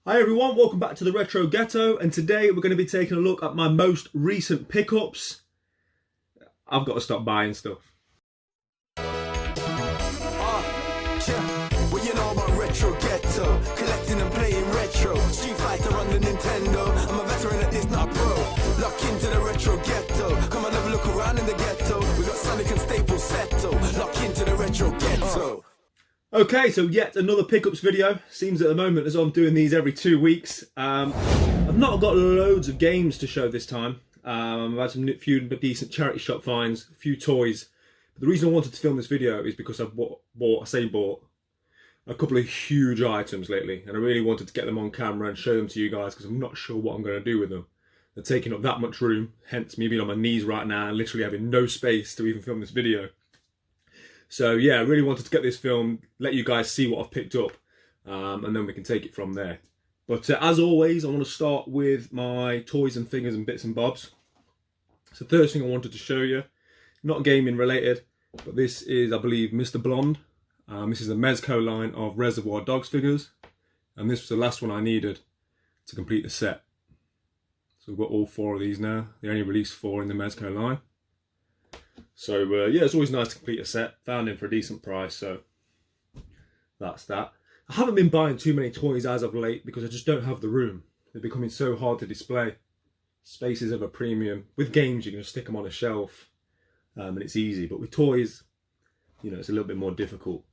Hi everyone, welcome back to the Retro Ghetto, and today we're going to be taking a look at my most recent pickups. I've got to stop buying stuff. What you know about Retro Ghetto? Collecting and playing retro. Street Fighter on the Nintendo. I'm a veteran at this, not a pro. Lock into the Retro Ghetto. Come and have a look around in the ghetto. We got Sonic and Staples settle. Lock into the Retro Ghetto. Okay, so yet another pickups video. Seems at the moment as I'm doing these every 2 weeks. I've not got loads of games to show this time. I've had some few decent charity shop finds, a few toys. But the reason I wanted to film this video is because I've bought a couple of huge items lately, and I really wanted to get them on camera and show them to you guys because I'm not sure what I'm going to do with them. They're taking up that much room, hence me being on my knees right now and literally having no space to even film this video. So yeah, I really wanted to get this filmed, let you guys see what I've picked up, and then we can take it from there. But as always, I want to start with my toys and figures and bits and bobs. So first thing I wanted to show you, not gaming related, but this is, I believe, Mr. Blonde. This is a Mezco line of Reservoir Dogs figures, and this was the last one I needed to complete the set. So we've got all 4 of these now. They only released 4 in the Mezco line. So yeah, it's always nice to complete a set. Found him for a decent price, so that's that. I haven't been buying too many toys as of late because I just don't have the room. They're becoming so hard to display. Space is of a premium. With games, you can just stick them on a shelf, and it's easy. But with toys, you know, it's a little bit more difficult.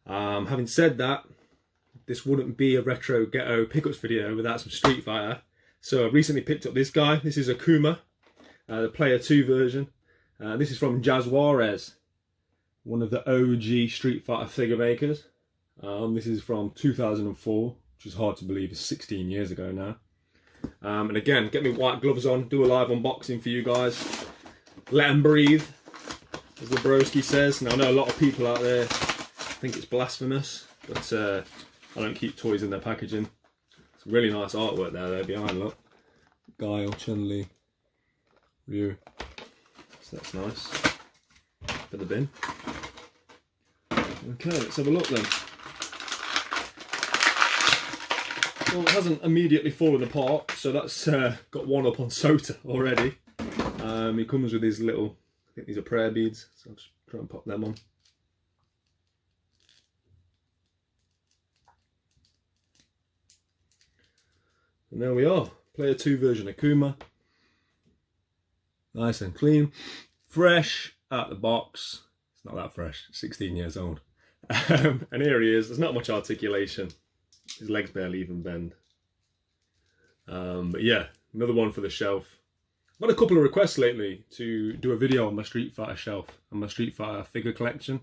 Having said that, this wouldn't be a Retro Ghetto pickups video without some Street Fighter. So I recently picked up this guy. This is Akuma, the Player 2 version. This is from Jazz Juarez, one of the OG Street Fighter figure makers. This is from 2004, which is hard to believe, it's 16 years ago now. And again, get me white gloves on, do a live unboxing for you guys. Let them breathe, as the broski says. Now I know a lot of people out there think it's blasphemous, but I don't keep toys in their packaging. Some really nice artwork there behind, look. Guile, Chun-Li, Ryu. So that's nice. For the bin. Okay, let's have a look then. Well, it hasn't immediately fallen apart, so that's got one up on Sota already. He comes with his little, I think these are prayer beads, so I'll just try and pop them on. And there we are, Player 2 version Akuma. Nice and clean, fresh out the box. It's not that fresh, 16 years old. And here he is. There's not much articulation. His legs barely even bend. But yeah, another one for the shelf. I've had a couple of requests lately to do a video on my Street Fighter shelf and my Street Fighter figure collection.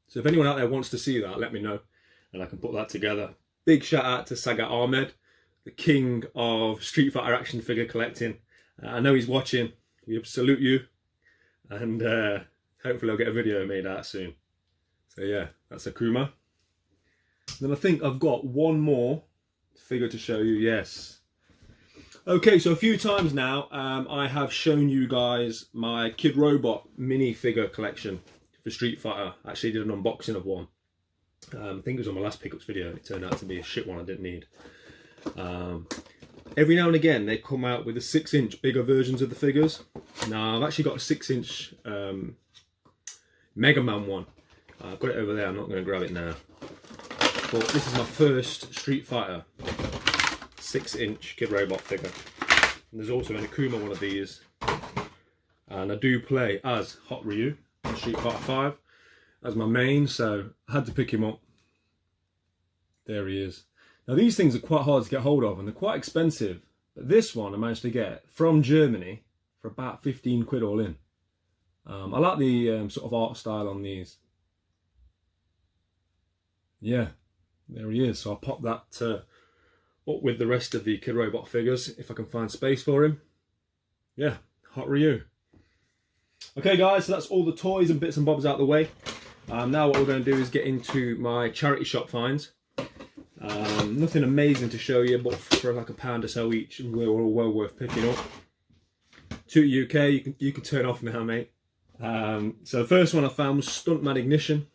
So if anyone out there wants to see that, let me know and I can put that together. Big shout out to Sagat Ahmed, the king of Street Fighter action figure collecting. I know he's watching. We salute you, and hopefully I'll get a video made out soon. So yeah, that's Akuma. Then I think I've got one more figure to show you, yes. Okay, so a few times now I have shown you guys my Kid Robot mini figure collection for Street Fighter. I actually did an unboxing of one. I think it was on my last pickups video. It turned out to be a shit one I didn't need. Every now and again they come out with a 6-inch bigger versions of the figures. Now I've actually got a 6-inch Mega Man one. I've got it over there, I'm not going to grab it now. But this is my first Street Fighter 6-inch Kid Robot figure. And there's also an Akuma one of these. And I do play as Hot Ryu in Street Fighter 5 as my main, so I had to pick him up. There he is. Now these things are quite hard to get hold of and they're quite expensive, but this one I managed to get from Germany for about 15 quid all in. I like the sort of art style on these. Yeah, there he is. So I'll pop that up with the rest of the Kid Robot figures if I can find space for him. Yeah, Hot Ryu. Okay guys, so that's all the toys and bits and bobs out of the way. Now what we're going to do is get into my charity shop finds. Nothing amazing to show you, but for like £1 or so each, we're all well worth picking up. To UK, you can turn off now, mate. So the first one I found was Stuntman Ignition.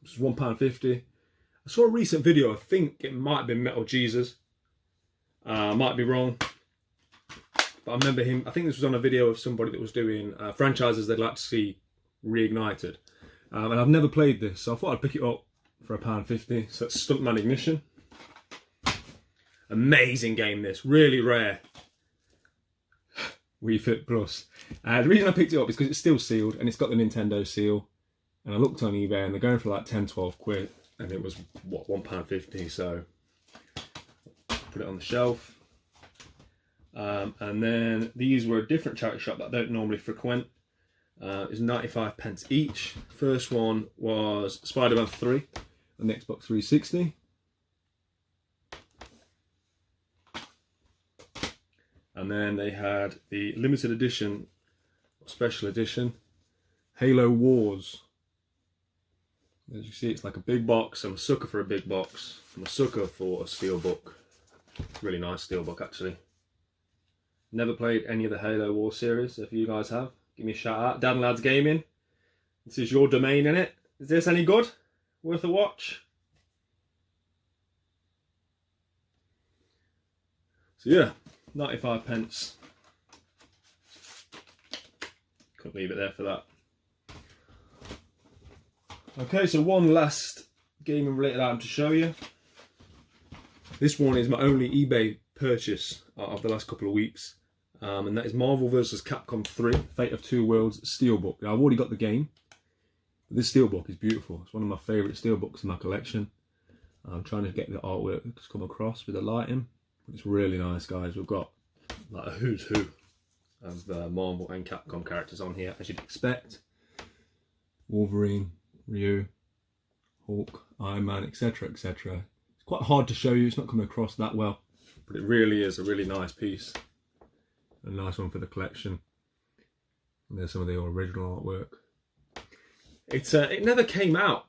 It was £1.50. I saw a recent video, I think it might have been Metal Jesus, Might be wrong. But I remember him, I think this was on a video of somebody that was doing franchises they'd like to see reignited. And I've never played this, so I thought I'd pick it up for £1.50. So it's Stuntman Ignition. Amazing game this, really rare. Wii Fit Plus. The reason I picked it up is because it's still sealed and it's got the Nintendo seal. And I looked on eBay and they're going for like 10-12 quid. And it was, what, £1.50, so put it on the shelf. And then these were a different charity shop that I don't normally frequent. It's 95 pence each. First one was Spider-Man 3 on the Xbox 360. And then they had the limited edition, special edition, Halo Wars. As you see, it's like a big box. I'm a sucker for a big box. I'm a sucker for a steelbook. Really nice steelbook, actually. Never played any of the Halo Wars series. If you guys have, give me a shout out. Dad and Lads Gaming. This is your domain, innit? Is this any good? Worth a watch? So yeah, 95 pence. Couldn't leave it there for that. Okay, so one last gaming related item to show you. This one is my only eBay purchase of the last couple of weeks. And that is Marvel vs. Capcom 3, Fate of Two Worlds Steelbook. Now, I've already got the game, but this steelbook is beautiful. It's one of my favourite steelbooks in my collection. I'm trying to get the artwork to come across with the lighting. It's really nice, guys. We've got like a who's who of Marvel and Capcom characters on here, as you'd expect. Wolverine, Ryu, Hulk, Iron Man, etc, etc. It's quite hard to show you, it's not coming across that well, but it really is a really nice piece. A nice one for the collection. And there's some of the original artwork. It never came out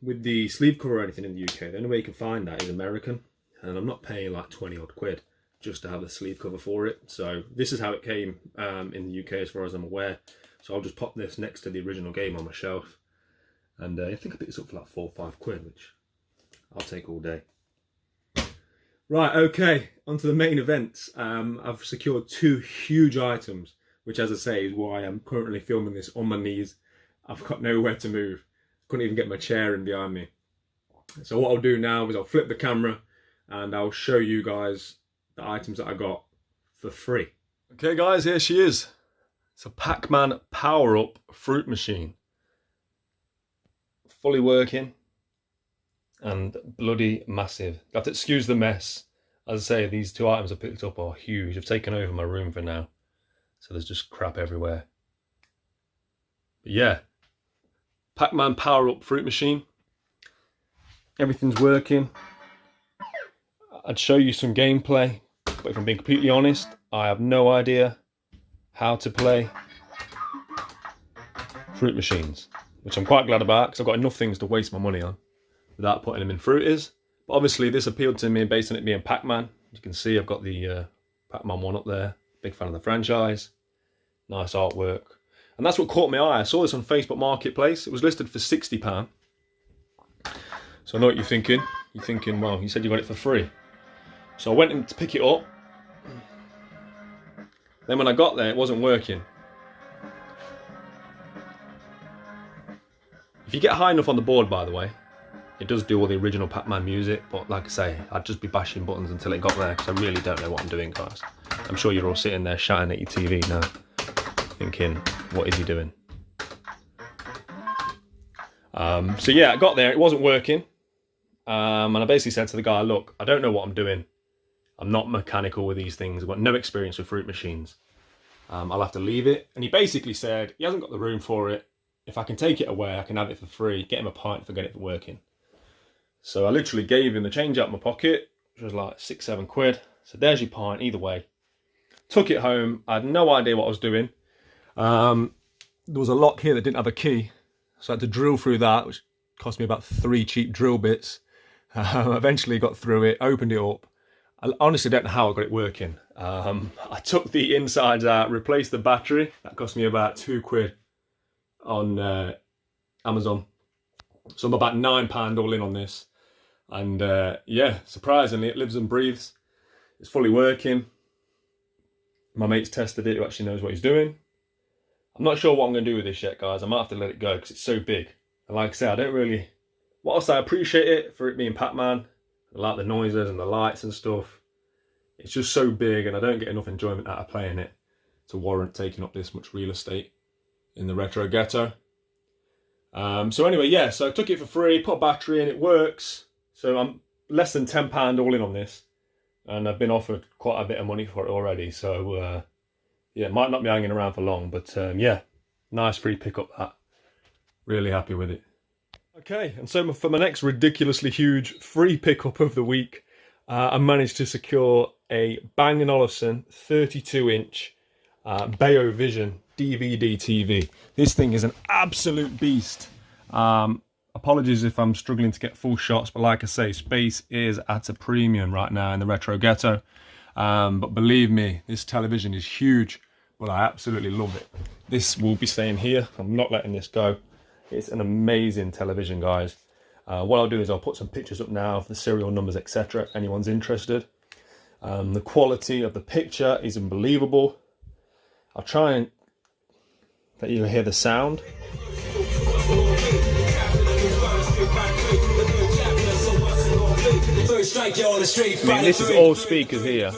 with the sleeve cover or anything in the UK. The only way you can find that is American. And I'm not paying like 20 odd quid just to have the sleeve cover for it. So this is how it came in the UK as far as I'm aware. So I'll just pop this next to the original game on my shelf. And I think I picked this up for like 4 or 5 quid, which I'll take all day. Right, okay, on to the main event. I've secured 2 huge items, which, as I say, is why I'm currently filming this on my knees. I've got nowhere to move. Couldn't even get my chair in behind me. So what I'll do now is I'll flip the camera and I'll show you guys the items that I got for free. Okay guys, here she is. It's a Pac-Man power-up fruit machine. Fully working and bloody massive. You have to excuse the mess. As I say, these 2 items I picked up are huge. I've taken over my room for now, so there's just crap everywhere. But yeah, Pac-Man power-up fruit machine. Everything's working. I'd show you some gameplay, but if I'm being completely honest, I have no idea how to play fruit machines, which I'm quite glad about because I've got enough things to waste my money on without putting them in fruiters. But obviously this appealed to me based on it being Pac-Man. You can see I've got the Pac-Man one up there. Big fan of the franchise. Nice artwork. And that's what caught my eye. I saw this on Facebook Marketplace. It was listed for £60. So I know what you're thinking. You're thinking, well, you said you got it for free. So I went in to pick it up. Then when I got there, it wasn't working. If you get high enough on the board, by the way, it does do all the original Pac-Man music, but like I say, I'd just be bashing buttons until it got there, because I really don't know what I'm doing, guys. I'm sure you're all sitting there shouting at your TV now, thinking, what is he doing? So yeah, I got there, it wasn't working, and I basically said to the guy, look, I don't know what I'm doing. I'm not mechanical with these things. I've got no experience with fruit machines. I'll have to leave it. And he basically said, he hasn't got the room for it. If I can take it away, I can have it for free. Get him a pint for getting it working. So I literally gave him the change out of my pocket, which was like 6-7 quid. So there's your pint, either way. Took it home. I had no idea what I was doing. There was a lock here that didn't have a key. So I had to drill through that, which cost me about 3 cheap drill bits. Eventually got through it, opened it up. I honestly don't know how I got it working. I took the insides out, replaced the battery. That cost me about 2 quid on Amazon. So I'm about £9 all in on this. And yeah, surprisingly, it lives and breathes. It's fully working. My mate's tested it, who actually knows what he's doing. I'm not sure what I'm going to do with this yet, guys. I might have to let it go because it's so big. And like I say, I don't really... Whilst I appreciate it for it being Pac-Man, I like the noises and the lights and stuff, it's just so big and I don't get enough enjoyment out of playing it to warrant taking up this much real estate in the Retro Ghetto. So anyway, yeah, so I took it for free, put a battery in, it works. So I'm less than £10 all in on this. And I've been offered quite a bit of money for it already. So yeah, it might not be hanging around for long, but yeah, nice free pickup that. Really happy with it. Okay, and so for my next ridiculously huge free pickup of the week, I managed to secure a Bang & Olufsen 32-inch Bayo Vision DVD TV. This thing is an absolute beast. Apologies if I'm struggling to get full shots, but like I say, space is at a premium right now in the Retro Ghetto. But believe me, this television is huge, but I absolutely love it. This will be staying here. I'm not letting this go. It's an amazing television, guys. What I'll do is I'll put some pictures up now of the serial numbers, etc. if anyone's interested. The quality of the picture is unbelievable. I'll try and let you hear the sound. I mean, this is all speakers here.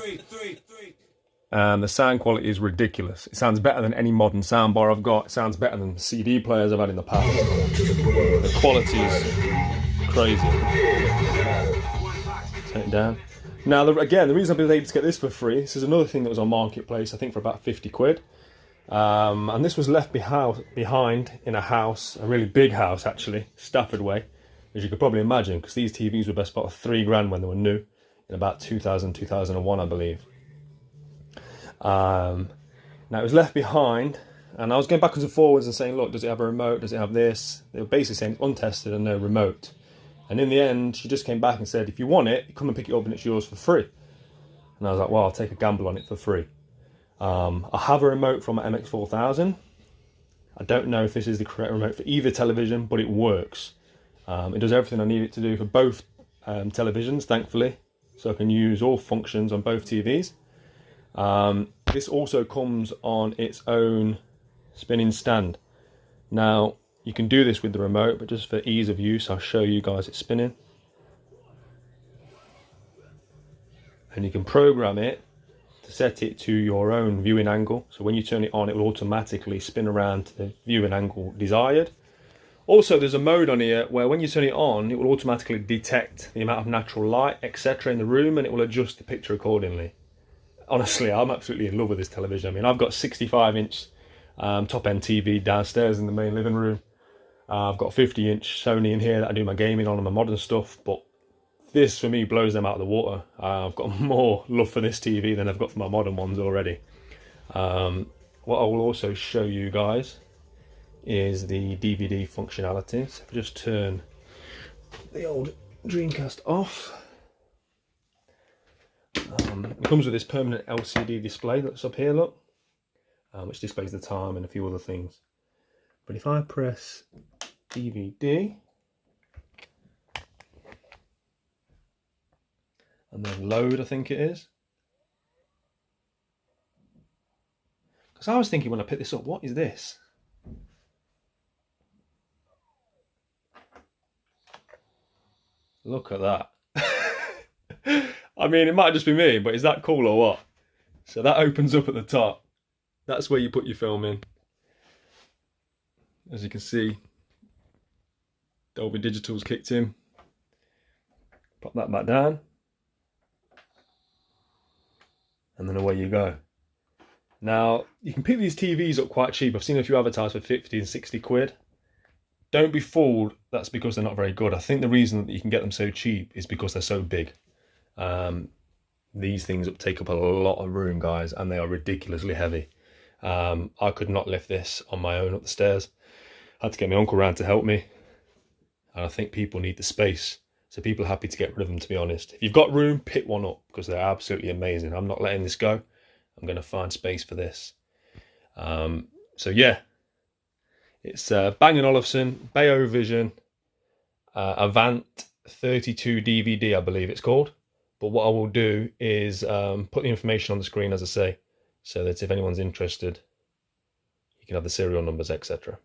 The sound quality is ridiculous. It sounds better than any modern soundbar I've got. It sounds better than CD players I've had in the past. The quality is crazy. Turn it down. Now, again, the reason I've been able to get this for free, this is another thing that was on Marketplace, I think for about 50 quid. And this was left behind in a house, a really big house actually, Stafford Way, as you could probably imagine, because these TVs were best part of £3 when they were new, in about 2000, 2001, I believe. Now it was left behind, and I was going backwards and forwards and saying, look, does it have a remote? Does it have this? They were basically saying it's untested and no remote. And in the end, she just came back and said, if you want it, come and pick it up and it's yours for free. And I was like, well, I'll take a gamble on it for free. I have a remote from my MX4000. I don't know if this is the correct remote for either television, but it works. It does everything I need it to do for both televisions, thankfully. So I can use all functions on both TVs. This also comes on its own spinning stand. Now, you can do this with the remote, but just for ease of use, I'll show you guys it spinning. And you can program it to set it to your own viewing angle. So when you turn it on, it will automatically spin around to the viewing angle desired. Also, there's a mode on here where when you turn it on, it will automatically detect the amount of natural light, etc. in the room, and it will adjust the picture accordingly. Honestly, I'm absolutely in love with this television. I mean, I've got 65-inch top-end TV downstairs in the main living room. I've got a 50-inch Sony in here that I do my gaming on and my modern stuff, but this, for me, blows them out of the water. I've got more love for this TV than I've got for my modern ones already. What I will also show you guys is the DVD functionality. So if I just turn the old Dreamcast off. It comes with this permanent LCD display that's up here, look, which displays the time and a few other things. But if I press DVD and then load, I think it is. Because I was thinking when I picked this up, what is this? Look at that. I mean, it might just be me, but is that cool or what? So that opens up at the top. That's where you put your film in. As you can see, Dolby Digital's kicked in. Pop that back down. And then away you go. Now, you can pick these TVs up quite cheap. I've seen a few advertised for 50 and 60 quid. Don't be fooled, that's because they're not very good. I think the reason that you can get them so cheap is because they're so big. These things take up a lot of room, guys, and they are ridiculously heavy. I could not lift this on my own up the stairs. I had to get my uncle round to help me. And I think people need the space. So people are happy to get rid of them, to be honest. If you've got room, pick one up because they're absolutely amazing. I'm not letting this go. I'm going to find space for this. So yeah, it's Bang & Olufsen, Bayo Vision, Avant 32 DVD, I believe it's called. But what I will do is put the information on the screen, as I say, so that if anyone's interested, you can have the serial numbers, etc.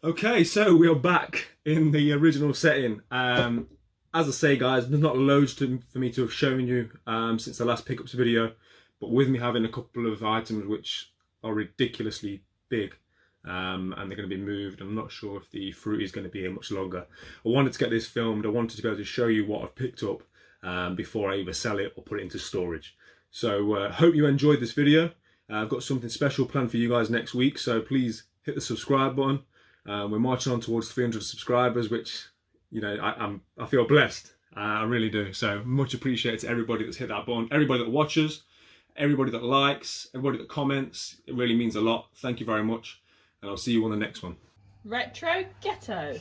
Okay, so we are back in the original setting. As I say, guys, there's not loads for me to have shown you since the last pickups video, but with me having a couple of items which are ridiculously big, and they're going to be moved. I'm not sure if the fruit is going to be here much longer. I wanted to get this filmed. I wanted to be able to show you what I've picked up before I either sell it or put it into storage. So hope you enjoyed this video. I've got something special planned for you guys next week, so please hit the subscribe button. We're marching on towards 300 subscribers, which, you know, I feel blessed. I really do. So much appreciated to everybody that's hit that button, everybody that watches, everybody that likes, everybody that comments. It really means a lot. Thank you very much, and I'll see you on the next one. Retro Ghetto.